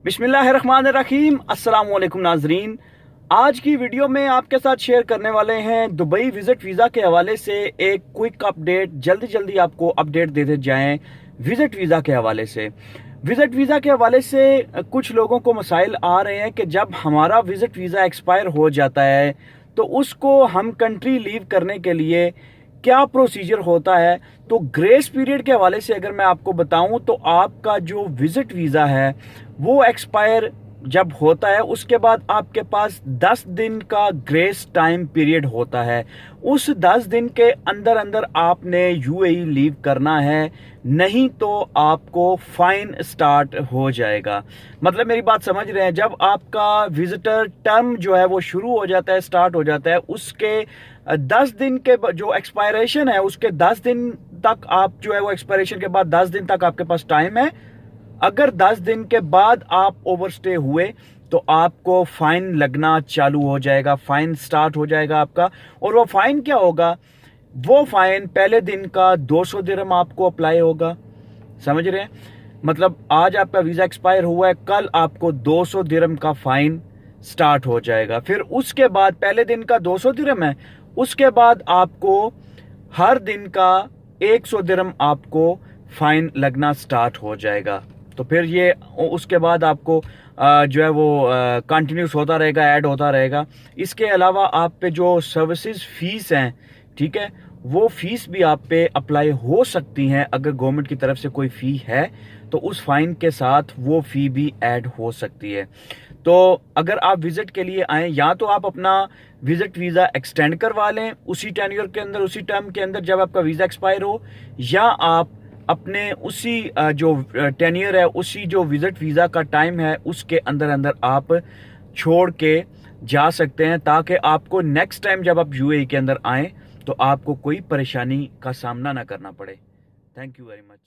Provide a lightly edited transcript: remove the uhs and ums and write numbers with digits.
बिस्मिल्लाहिर्रहमानिर्रहीम। अस्सलाम वालेकुम नाजरीन। आज की वीडियो में आपके साथ शेयर करने वाले हैं दुबई विज़िट वीज़ा के हवाले से एक क्विक अपडेट। जल्दी जल्दी आपको अपडेट देते जाएं विज़िट वीज़ा के हवाले से। विज़िट वीज़ा के हवाले से कुछ लोगों को मसाइल आ रहे हैं कि जब हमारा विज़िट वीज़ा एक्सपायर हो जाता है तो उसको हम कंट्री लीव करने के लिए क्या प्रोसीजर होता है। तो ग्रेस पीरियड के हवाले से अगर मैं आपको बताऊं तो आपका जो विजिट वीज़ा है वो एक्सपायर जब होता है उसके बाद आपके पास 10 दिन का ग्रेस टाइम पीरियड होता है। उस 10 दिन के अंदर अंदर आपने यूएई लीव करना है, नहीं तो आपको फाइन स्टार्ट हो जाएगा। मतलब मेरी बात समझ रहे हैं, जब आपका विजिटर टर्म जो है वो शुरू हो जाता है, स्टार्ट हो जाता है, उसके 10 दिन के जो एक्सपायरेशन है उसके 10 दिन तक आप जो है वो एक्सपायरेशन के बाद 10 दिन तक आपके पास टाइम है। अगर 10 दिन के बाद आप ओवरस्टे हुए तो आपको फाइन लगना चालू हो जाएगा, फाइन स्टार्ट हो जाएगा आपका। और वो फाइन क्या होगा? वो फाइन पहले दिन का 200 दिरहम आपको अप्लाई होगा। समझ रहे हैं? मतलब आज आपका वीजा एक्सपायर हुआ है, कल आपको 200 दिरहम का फाइन स्टार्ट हो जाएगा। फिर उसके बाद पहले दिन का 200 दिरहम है, उसके बाद आपको हर दिन का 100 दिरहम आपको फाइन लगना स्टार्ट हो जाएगा। तो फिर ये उसके बाद आपको जो है वो कंटिन्यूस होता रहेगा, ऐड होता रहेगा। इसके अलावा आप पे जो सर्विसेज फीस हैं, ठीक है, वो फीस भी आप पे अप्लाई हो सकती हैं। अगर गवर्नमेंट की तरफ से कोई फ़ी है तो उस फाइन के साथ वो फ़ी भी ऐड हो सकती है। तो अगर आप विजिट के लिए आएँ, या तो आप अपना विजिट वीज़ा एक्सटेंड करवा लें उसी टेन्योर के अंदर, उसी टर्म के अंदर जब आपका वीज़ा एक्सपायर हो, या आप अपने उसी जो टेन्योर है, उसी जो विजिट वीज़ा का टाइम है उसके अंदर अंदर आप छोड़ के जा सकते हैं, ताकि आपको नेक्स्ट टाइम जब आप यूएई के अंदर आएँ तो आपको कोई परेशानी का सामना ना करना पड़े। Thank you very much.